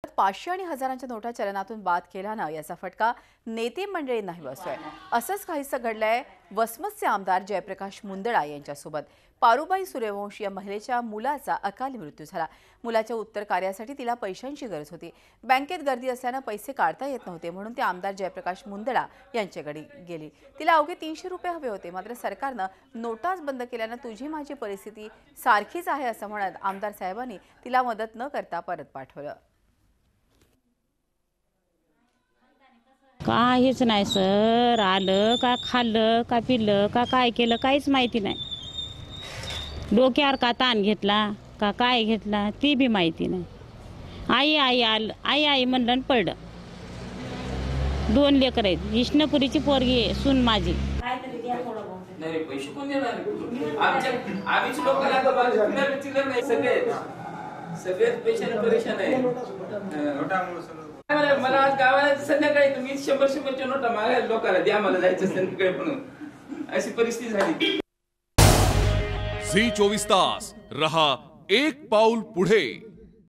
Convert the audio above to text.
500 आणि हजारांच्या नोटा चलनातून बाद केल्यानं याचा फटका नेते मंडळींनाही बसतोय। असंच काहीसं घडलंय वसमतचे आमदार जयप्रकाश मुंदडा यांच्यासोबत। पारुबाई सूर्यवंशी या महिलेच्या मुलाचा अकाली मृत्यू झाला। मुलाच्या उत्तर कार्यासाठी तिला पैशांची गरज होती। बँकेत गर्दी असल्यानं पैसे काढता येत नव्हते, म्हणून ते आमदार जयप्रकाश मुंदडा यांच्याकडे गेली। तिला अवघे 300 रुपये हवे होते, मात्र सरकारनं नोटाच बंद केल्यानं तुझी माझी परिस्थिती सारखीच आहे असं म्हणत आमदार साहेबांनी तिला मदत न करता परत पाठवलं। काहीच नाही सर, आलं का खाल्लं का पिलं का काय केलं काहीच माहिती नाही। डोक्यावर का ताण घेतला का काय घेतला ती बी माहिती नाही। आई आई आलं आई आई म्हणलं आणि पडलं। 2 लेकर आहेत, विष्णुपुरीची पोरगी आहे सून माझी। नाही पैसे कोण देणार? आम्हीच लोकांना नाही, सगळे पैशाने परेशान आहे। मला आज गावाला संध्याकाळी तुम्ही 100-100च्या नोटा मागायला लोकांना द्या, मला जायचं संध्याकाळी म्हणून अशी परिस्थिती झाली। झी 24 तास रहा एक पाऊल पुढे।